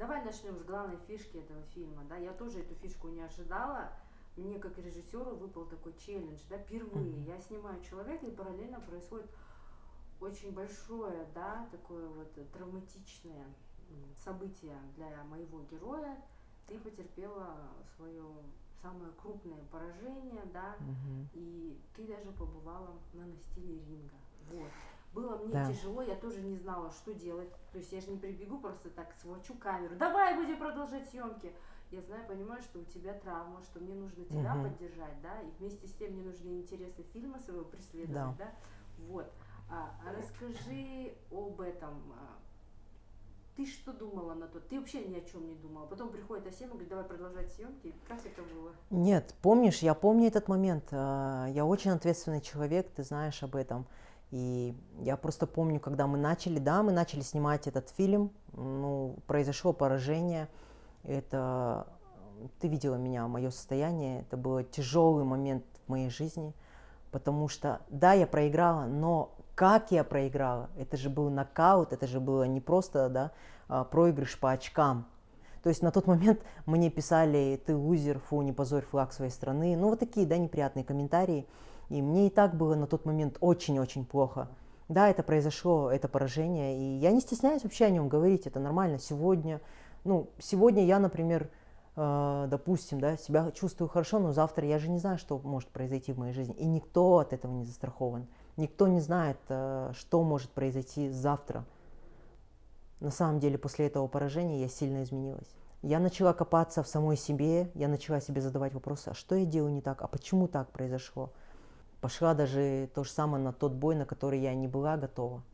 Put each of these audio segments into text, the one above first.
Давай начнем с главной фишки этого фильма, да, я тоже эту фишку не ожидала, мне как режиссеру выпал такой челлендж, да, впервые я снимаю человека и параллельно происходит очень большое, да, такое вот травматичное событие для моего героя, ты потерпела свое самое крупное поражение, да, и ты даже побывала на настиле ринга, вот. Было мне Да. тяжело, я тоже не знала, что делать. То есть я же не прибегу просто так, схвачу камеру. Давай будем продолжать съемки. Я знаю, понимаю, что у тебя травма, что мне нужно тебя поддержать, да, и вместе с тем мне нужны интересы фильма своего преследовать, да. Вот. Расскажи об этом. Ты что думала на тот? Ты вообще ни о чем не думала. Потом приходит Асема и говорит, давай продолжать съемки. Как это было? Нет, помнишь, я помню этот момент. Я очень ответственный человек, ты знаешь об этом. И я просто помню, когда мы начали снимать этот фильм, ну, произошло поражение. Это, ты видела меня, мое состояние, это был тяжелый момент в моей жизни, потому что, да, я проиграла, но как я проиграла? Это же был нокаут, это же было не просто, да, проигрыш по очкам. То есть на тот момент мне писали: ты лузер, фу, не позорь флаг своей страны. Ну вот такие, да, неприятные комментарии. И мне и так было на тот момент очень-очень плохо. Да, это произошло, это поражение, и я не стесняюсь вообще о нем говорить, это нормально. Сегодня я, например, допустим, да, себя чувствую хорошо, но завтра я же не знаю, что может произойти в моей жизни. И никто от этого не застрахован. Никто не знает, что может произойти завтра. На самом деле, после этого поражения я сильно изменилась. Я начала копаться в самой себе, я начала себе задавать вопросы, а что я делаю не так, а почему так произошло. Пошла даже то же самое на тот бой, на который я не была готова.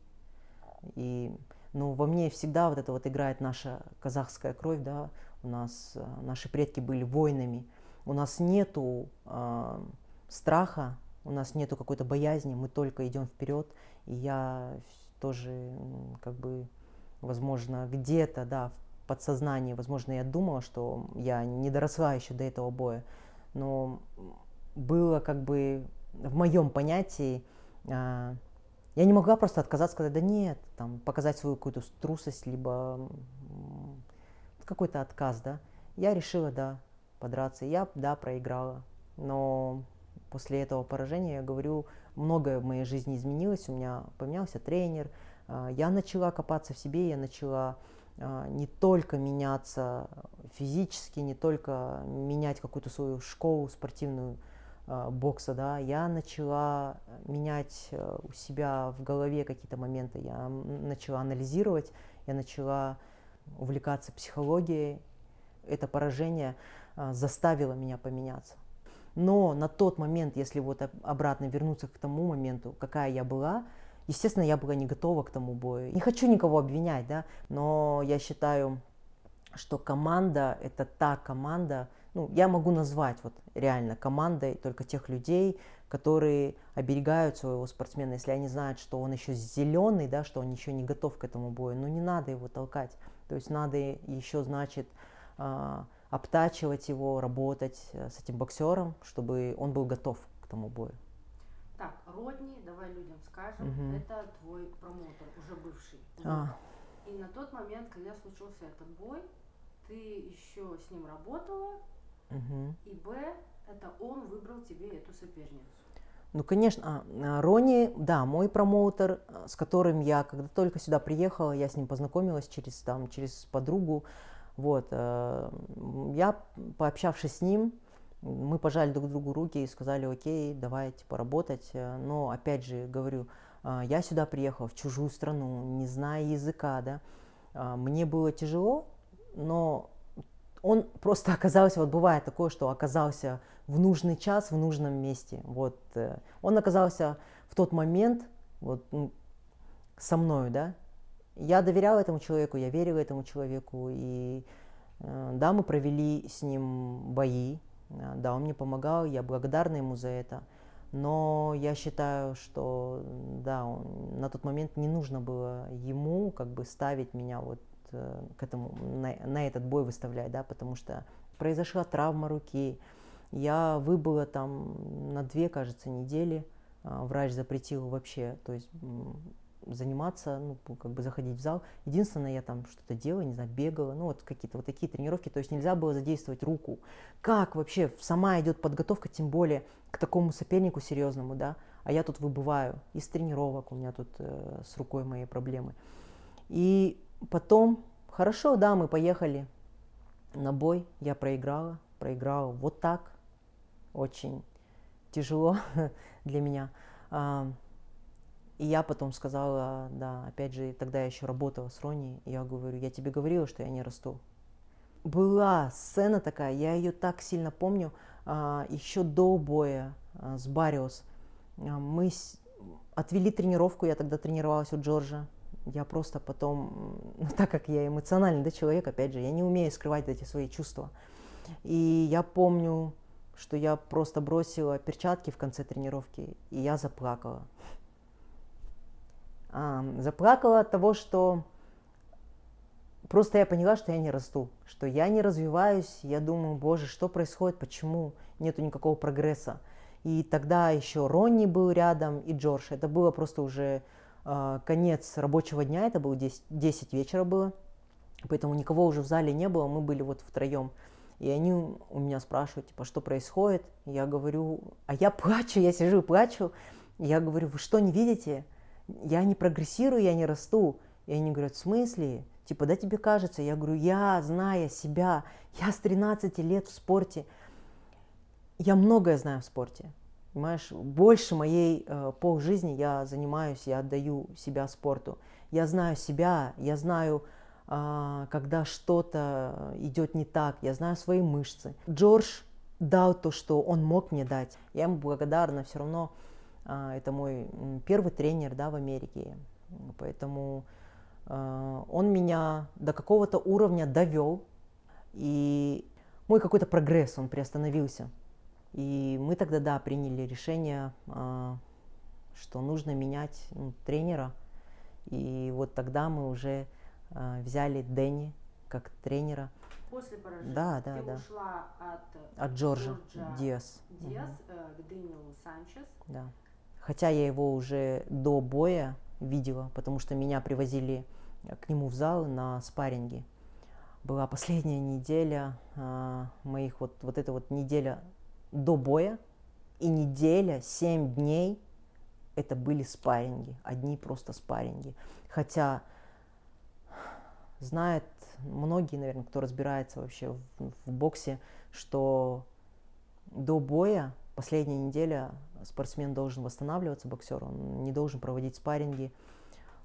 И во мне всегда вот это вот играет наша казахская кровь, да, у нас наши предки были воинами, у нас нету страха, у нас нету какой-то боязни, мы только идем вперед, и я тоже как бы, возможно, где-то, да, в подсознании, возможно, я думала, что я не доросла еще до этого боя, но было как бы в моем понятии, я не могла просто отказаться, сказать, да нет, там, показать свою какую-то трусость, либо какой-то отказ, да. Я решила, да, подраться. Я, да, проиграла. Но после этого поражения, я говорю, многое в моей жизни изменилось. У меня поменялся тренер. Я начала копаться в себе, я начала не только меняться физически, не только менять какую-то свою школу спортивную, бокса, да, я начала менять у себя в голове какие-то моменты, я начала анализировать, я начала увлекаться психологией. Это поражение заставило меня поменяться. Но на тот момент, если вот обратно вернуться к тому моменту, какая я была, естественно, я была не готова к тому бою. Не хочу никого обвинять, да, но я считаю, что команда – это та команда, я могу назвать вот реально командой только тех людей, которые оберегают своего спортсмена. Если они знают, что он еще зеленый, да, что он еще не готов к этому бою, не надо его толкать. То есть надо еще, значит, обтачивать его, работать с этим боксером, чтобы он был готов к тому бою. Так, Родни, давай людям скажем, это твой промоутер, уже бывший. И на тот момент, когда случился этот бой, ты еще с ним работала, и это он выбрал тебе эту соперницу. Ну, конечно, Ронни, да, мой промоутер, с которым я, когда только сюда приехала, я с ним познакомилась через подругу. Вот, я, пообщавшись с ним, мы пожали друг другу руки и сказали: окей, давайте поработать. Но, опять же, говорю, я сюда приехала в чужую страну, не зная языка, да. Мне было тяжело, но он просто оказался, вот бывает такое, что оказался в нужный час, в нужном месте. Вот, он оказался в тот момент вот, со мною, да. Я доверяла этому человеку, я верила этому человеку, и да, мы провели с ним бои, да, он мне помогал, я благодарна ему за это, но я считаю, что, да, на тот момент не нужно было ему как бы ставить меня вот к этому, на этот бой выставлять, да, потому что произошла травма руки, я выбыла там на 2, кажется, недели, врач запретил вообще, то есть заниматься, ну, как бы заходить в зал. Единственное, я там что-то делала, не знаю, бегала, ну, вот какие-то вот такие тренировки, то есть нельзя было задействовать руку. Как вообще сама идет подготовка, тем более к такому сопернику серьезному, да, а я тут выбываю из тренировок, у меня тут с рукой мои проблемы. И потом, хорошо, да, мы поехали на бой, я проиграла вот так, очень тяжело для меня. И я потом сказала, да, опять же, тогда я еще работала с Ронни, я говорю, я тебе говорила, что я не расту. Была сцена такая, я ее так сильно помню, еще до боя с Барриос. Мы отвели тренировку, я тогда тренировалась у Джорджа. Я просто потом, ну, так как я эмоциональный, да, человек, опять же, я не умею скрывать эти свои чувства. И я помню, что я просто бросила перчатки в конце тренировки, и я заплакала. Заплакала от того, что просто я поняла, что я не расту, что я не развиваюсь. Я думаю, боже, что происходит, почему нету никакого прогресса. И тогда еще Ронни был рядом и Джордж. Это было просто уже конец рабочего дня, это было 10 вечера было, поэтому никого уже в зале не было, мы были вот втроем. И они у меня спрашивают, типа, что происходит? Я говорю, а я плачу, я сижу и плачу. Я говорю, вы что, не видите? Я не прогрессирую, я не расту. И они говорят, в смысле? Типа, да тебе кажется? Я говорю, я, зная себя, я с 13 лет в спорте, я многое знаю в спорте. Понимаешь, больше моей полжизни я занимаюсь, я отдаю себя спорту. Я знаю себя, я знаю, когда что-то идет не так, я знаю свои мышцы. Джордж дал то, что он мог мне дать. Я ему благодарна, все равно это мой первый тренер, да, в Америке. Поэтому он меня до какого-то уровня довел, и мой какой-то прогресс, он приостановился. И мы тогда, да, приняли решение, что нужно менять тренера. И вот тогда мы уже взяли Дэнни как тренера. После поражения ты ушла от Джорджа Диас к Дэниелу Санчес. Да. Хотя я его уже до боя видела, потому что меня привозили к нему в зал на спарринги. Была последняя неделя моих, вот эта вот неделя до боя, и неделя, 7 дней, это были спарринги, одни просто спарринги. Хотя знают многие, наверное, кто разбирается вообще в боксе, что до боя, последняя неделя, спортсмен должен восстанавливаться, боксер, он не должен проводить спарринги.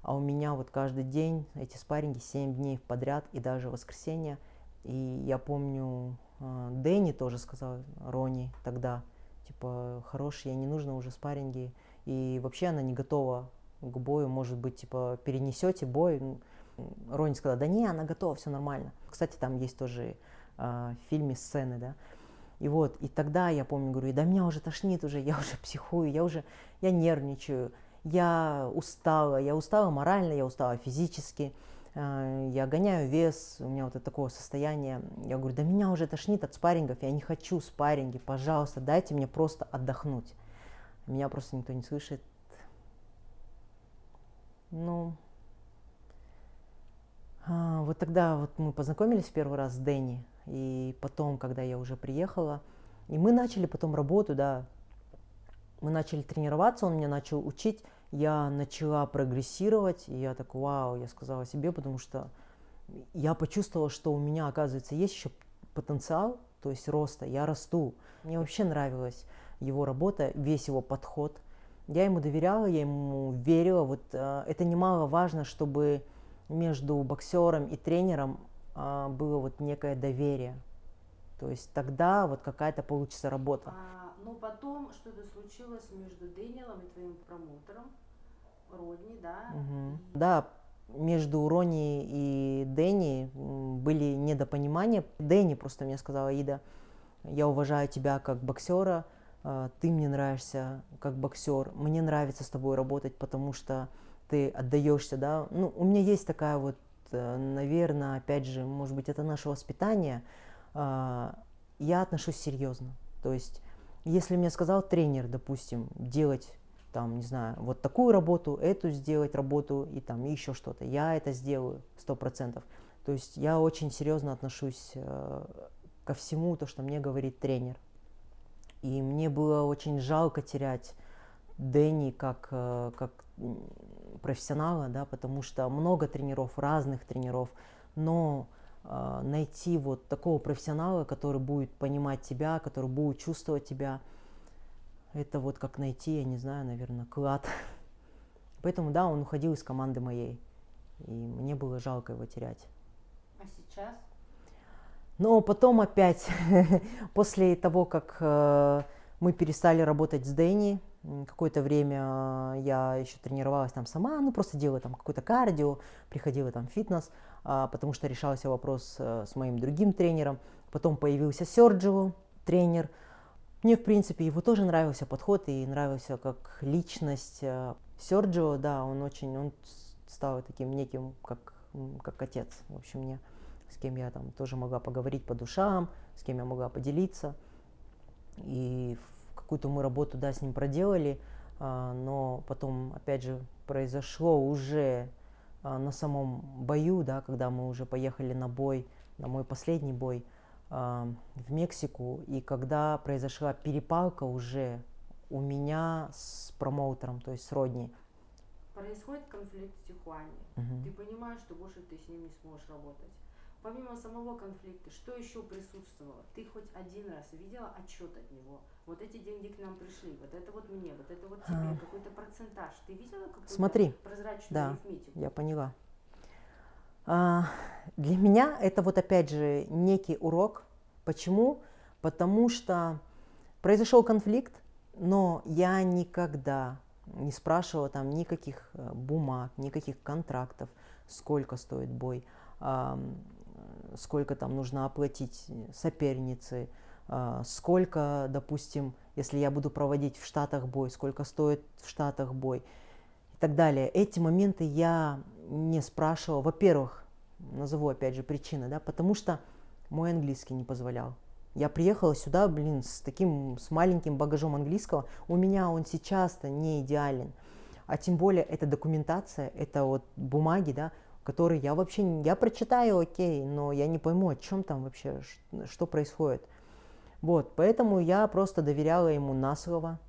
А у меня вот каждый день эти спарринги 7 дней подряд, и даже воскресенье. И я помню, Дэнни тоже сказал, Ронни тогда, типа, хорош, ей не нужно уже спарринги. И вообще она не готова к бою, может быть, типа, перенесете бой. Ронни сказала, да не, она готова, все нормально. Кстати, там есть тоже в фильме сцены, да. И вот, и тогда я помню, говорю, да меня уже тошнит уже, я уже психую, я нервничаю, я устала морально, я устала физически. Я гоняю вес, у меня вот это такое состояние. Я говорю, да меня уже тошнит от спаррингов, я не хочу спарринги, пожалуйста, дайте мне просто отдохнуть. Меня просто никто не слышит. Ну, вот тогда вот мы познакомились в первый раз с Дэнни, и потом, когда я уже приехала, и мы начали потом работу, да, мы начали тренироваться, он меня начал учить, я начала прогрессировать, и я так, вау, я сказала себе, потому что я почувствовала, что у меня, оказывается, есть еще потенциал, то есть роста, я расту. Мне вообще нравилась его работа, весь его подход. Я ему доверяла, я ему верила, вот это немаловажно, чтобы между боксером и тренером было вот некое доверие. То есть тогда вот какая-то получится работа. Но потом что-то случилось между Дэниелом и твоим промоутером, Родни, да? Угу. Да, между Ронни и Дэнни были недопонимания. Дэнни просто мне сказала, Ида, я уважаю тебя как боксера, ты мне нравишься как боксер, мне нравится с тобой работать, потому что ты отдаешься, да. Ну, у меня есть такая вот, наверное, опять же, может быть, это наше воспитание, я отношусь серьезно. То есть, если мне сказал тренер, допустим, делать там, не знаю, вот такую работу, эту сделать работу и там еще что-то. Я это сделаю 100%. То есть я очень серьезно отношусь ко всему, то, что мне говорит тренер. И мне было очень жалко терять Дэнни как профессионала, да, потому что много тренеров, разных тренеров, но найти вот такого профессионала, который будет понимать тебя, который будет чувствовать тебя, это вот как найти, я не знаю, наверное, клад. Поэтому, да, он уходил из команды моей, и мне было жалко его терять. А сейчас? Но потом опять, после того, как мы перестали работать с Дэнни, какое-то время я еще тренировалась там сама, ну просто делала там какое-то кардио, приходила там в фитнес, потому что решался вопрос с моим другим тренером. Потом появился Серджио, тренер. Мне, в принципе, его тоже нравился подход и нравился как личность. Серджио, да, он стал таким неким, как отец, в общем, мне, с кем я там тоже могла поговорить по душам, с кем я могла поделиться. И какую-то мы работу, да, с ним проделали, но потом, опять же, произошло уже на самом бою, да, когда мы уже поехали на бой, на мой последний бой в Мексику, и когда произошла перепалка уже у меня с промоутером, то есть с Родни. Происходит конфликт в Тихуане. Ты понимаешь, что больше ты с ним не сможешь работать. Помимо самого конфликта, что еще присутствовало? Ты хоть один раз видела отчет от него? Вот эти деньги к нам пришли, вот это вот мне, вот это вот тебе, какой-то процентаж. Ты видела какую-то прозрачную арифметику? Я поняла. Для меня это вот опять же некий урок. Почему? Потому что произошел конфликт, но я никогда не спрашивала там никаких бумаг, никаких контрактов, сколько стоит бой, сколько там нужно оплатить сопернице, сколько, допустим, если я буду проводить в Штатах бой, сколько стоит в Штатах бой и так далее. Эти моменты я не спрашивала. Во-первых, назову опять же причины, да, потому что мой английский не позволял. Я приехала сюда, с маленьким багажом английского. У меня он сейчас-то не идеален. А тем более это документация, это вот бумаги, да, которые я прочитаю, окей, но я не пойму, о чем там вообще, что происходит. Вот, поэтому я просто доверяла ему на слово,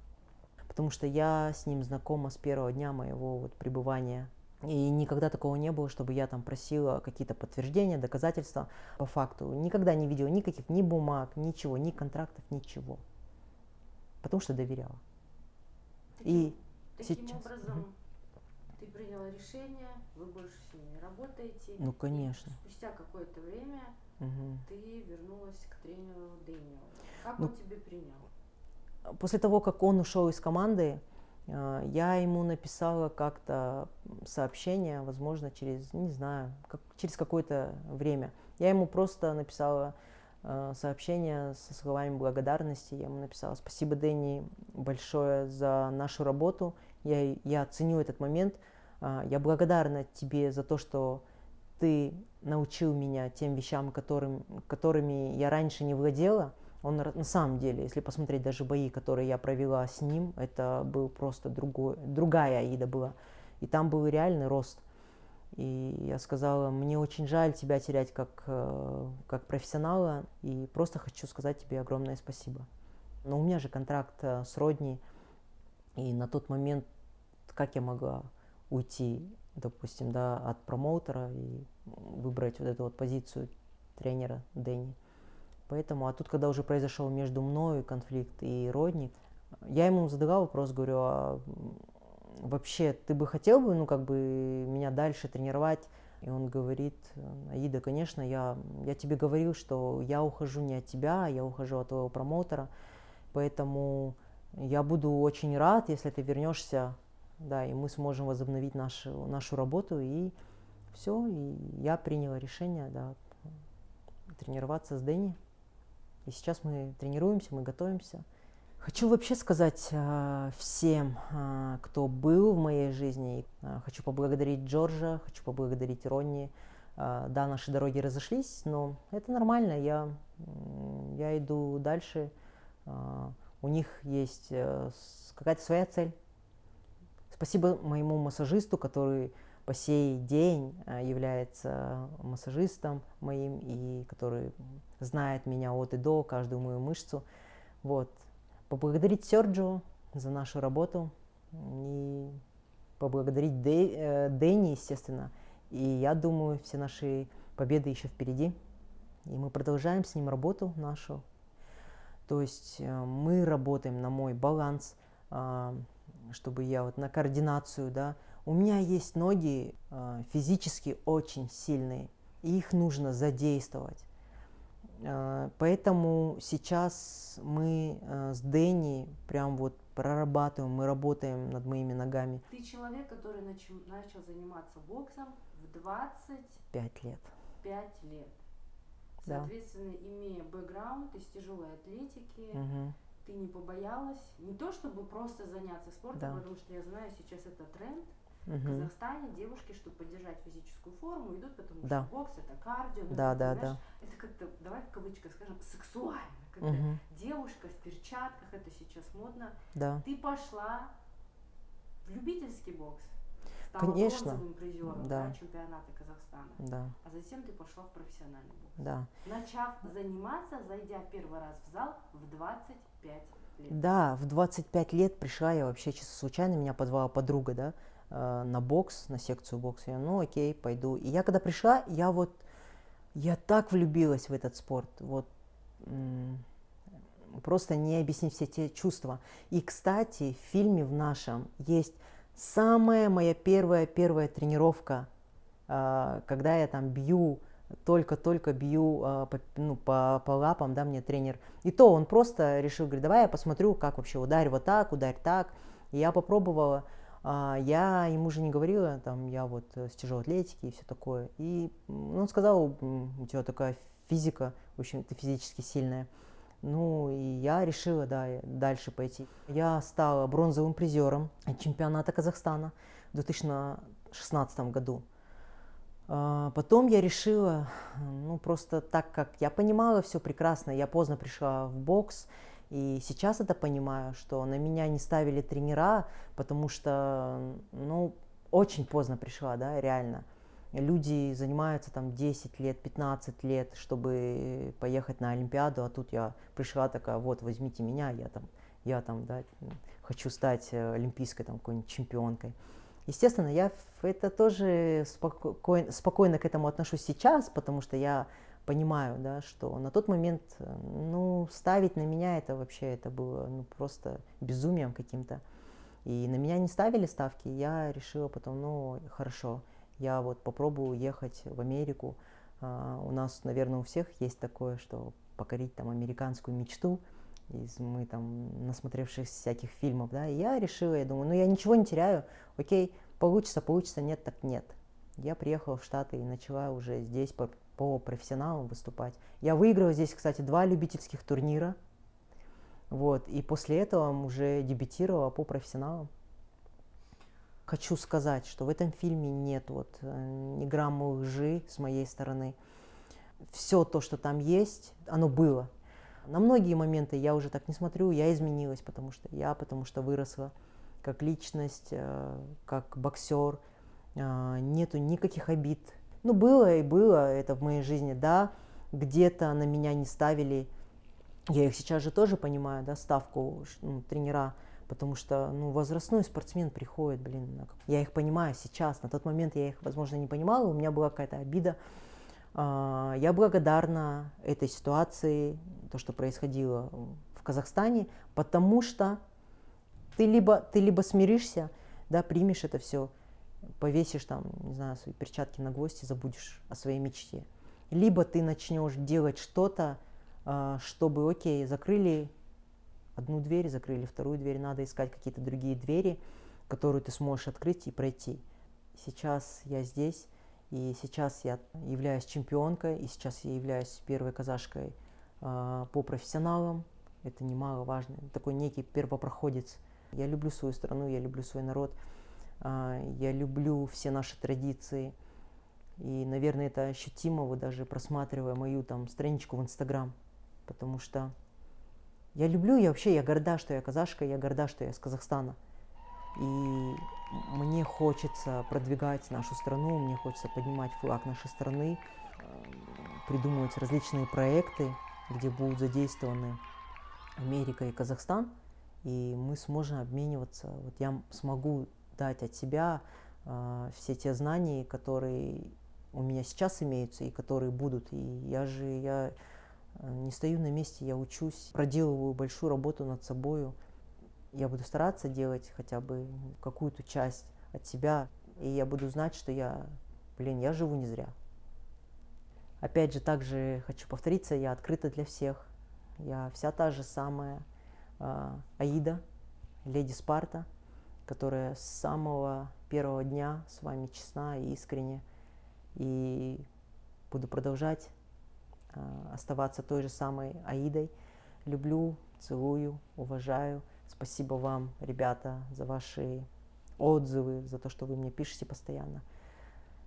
потому что я с ним знакома с первого дня моего вот пребывания. И никогда такого не было, чтобы я там просила какие-то подтверждения, доказательства по факту. Никогда не видела никаких ни бумаг, ничего, ни контрактов, ничего. Потому что доверяла. Таким образом, ты приняла решение, вы больше с ним не работаете. Ну, конечно. Спустя какое-то время ты вернулась к тренеру Дэниелу. Как он тебя принял? После того, как он ушел из команды, я ему написала как-то сообщение, возможно, через, не знаю, через какое-то время. Я ему просто написала сообщение со словами благодарности. Я ему написала: спасибо, Дэнни, большое за нашу работу. Я ценю этот момент. Я благодарна тебе за то, что ты научил меня тем вещам, которыми я раньше не владела. Он на самом деле, если посмотреть даже бои, которые я провела с ним, это был просто другая Аида была. И там был реальный рост. И я сказала: мне очень жаль тебя терять как профессионала, и просто хочу сказать тебе огромное спасибо. Но у меня же контракт с Родни, и на тот момент как я могла уйти, допустим, да, от промоутера и выбрать вот эту вот позицию тренера Дэнни. Поэтому, а тут, когда уже произошел между мной конфликт и Родни, я ему задала вопрос, говорю: а вообще ты бы хотел бы, меня дальше тренировать? И он говорит: Аида, конечно, я тебе говорил, что я ухожу не от тебя, я ухожу от твоего промоутера, поэтому я буду очень рад, если ты вернешься, да, и мы сможем возобновить нашу работу, и все, и я приняла решение, да, тренироваться с Дэнни. И сейчас мы тренируемся, мы готовимся. Хочу вообще сказать всем, кто был в моей жизни. Хочу поблагодарить Джорджа, хочу поблагодарить Ронни. Да, наши дороги разошлись, но это нормально. Я иду дальше. У них есть какая-то своя цель. Спасибо моему массажисту, который по сей день является массажистом моим и который знает меня от и до, каждую мою мышцу. Вот. Поблагодарить Серджио за нашу работу и поблагодарить Дэнни, естественно. И я думаю, все наши победы еще впереди. И мы продолжаем с ним работу нашу. То есть мы работаем на мой баланс, чтобы я вот на координацию, да. У меня есть ноги физически очень сильные, и их нужно задействовать. Поэтому сейчас мы с Дэнни прям вот прорабатываем, мы работаем над моими ногами. Ты человек, который начал заниматься боксом в 25 лет. 5 лет. Соответственно, имея бэкграунд из тяжелой атлетики, ты не побоялась не то чтобы просто заняться спортом, потому что я знаю, сейчас это тренд. В Казахстане девушки, чтобы поддержать физическую форму, идут, потому что бокс это кардио. Это как-то, давай в кавычках скажем, сексуально. Когда девушка в перчатках, это сейчас модно. Ты пошла в любительский бокс. Стала бронзовым призером чемпионата Казахстана. А затем ты пошла в профессиональный бокс. Начав заниматься, зайдя первый раз в зал в 25 лет. Да, в 25 лет пришла я вообще чисто случайно, меня позвала подруга, да, на бокс, на секцию бокса. Я, ну окей, пойду. И я когда пришла, я так влюбилась в этот спорт. Вот просто не объяснить все те чувства. И, кстати, в фильме в нашем есть самая моя первая тренировка, когда я там бью, только бью по лапам, да, мне тренер. И то он просто решил, говорит, давай я посмотрю, как вообще ударь вот так, ударь так. И я попробовала. Я ему же не говорила, там, я вот с тяжелой атлетики и все такое. И он сказал, у тебя такая физика, в общем, ты физически сильная. Ну, и я решила, да, дальше пойти. Я стала бронзовым призером чемпионата Казахстана в 2016 году. Потом я решила, ну, просто так как я понимала все прекрасно, я поздно пришла в бокс, и сейчас это понимаю, что на меня не ставили тренера, потому что, ну, очень поздно пришла, да, реально. Люди занимаются там 10 лет, 15 лет, чтобы поехать на Олимпиаду, а тут я пришла такая, вот, возьмите меня, я там, да, хочу стать олимпийской там какой-нибудь чемпионкой. Естественно, я это тоже спокойно к этому отношусь сейчас, потому что я понимаю, да, что на тот момент, ну, ставить на меня это вообще, это было, ну, просто безумием каким-то. И на меня не ставили ставки, я решила потом, ну, хорошо, я вот попробую уехать в Америку. У нас, наверное, у всех есть такое, что покорить там американскую мечту. Мы там насмотревшись всяких фильмов, да, и я решила, я думаю, ну я ничего не теряю, окей, получится, нет, так нет. Я приехала в Штаты и начала уже здесь по профессионалам выступать. Я выиграла здесь, кстати, 2 любительских турнира, вот, и после этого уже дебютировала по профессионалам. Хочу сказать, что в этом фильме нет вот ни грамма лжи с моей стороны. Все то, что там есть, оно было. На многие моменты я уже так не смотрю, я изменилась, потому что выросла как личность, как боксер, нету никаких обид. Ну, было это в моей жизни, да, где-то на меня не ставили, я их сейчас же тоже понимаю, да, ставку, ну, тренера, потому что, ну, возрастной спортсмен приходит, я их понимаю сейчас, на тот момент я их, возможно, не понимала, у меня была какая-то обида. Я благодарна этой ситуации, то, что происходило в Казахстане, потому что ты либо смиришься, да, примешь это все, повесишь там, не знаю, свои перчатки на гвоздь и забудешь о своей мечте. Либо ты начнешь делать что-то, чтобы, окей, закрыли одну дверь, закрыли вторую дверь, надо искать какие-то другие двери, которые ты сможешь открыть и пройти. Сейчас я здесь. И сейчас я являюсь чемпионкой, и сейчас я являюсь первой казашкой по профессионалам. Это немаловажно, такой некий первопроходец. Я люблю свою страну, я люблю свой народ, я люблю все наши традиции. И, наверное, это ощутимо, вот даже просматривая мою там страничку в Инстаграм. Потому что я люблю, я горда, что я казашка, я горда, что я из Казахстана. И мне хочется продвигать нашу страну, мне хочется поднимать флаг нашей страны, придумывать различные проекты, где будут задействованы Америка и Казахстан, и мы сможем обмениваться. Вот я смогу дать от себя все те знания, которые у меня сейчас имеются и которые будут. И я не стою на месте, я учусь, проделываю большую работу над собою. Я буду стараться делать хотя бы какую-то часть от себя, и я буду знать, что я живу не зря. Опять же, также хочу повториться, я открыта для всех. Я вся та же самая Аида, леди Спарта, которая с самого первого дня с вами честна и искренне. И буду продолжать оставаться той же самой Аидой. Люблю, целую, уважаю. Спасибо вам, ребята, за ваши отзывы, за то, что вы мне пишете постоянно.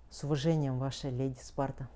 С уважением, ваша леди Спарта.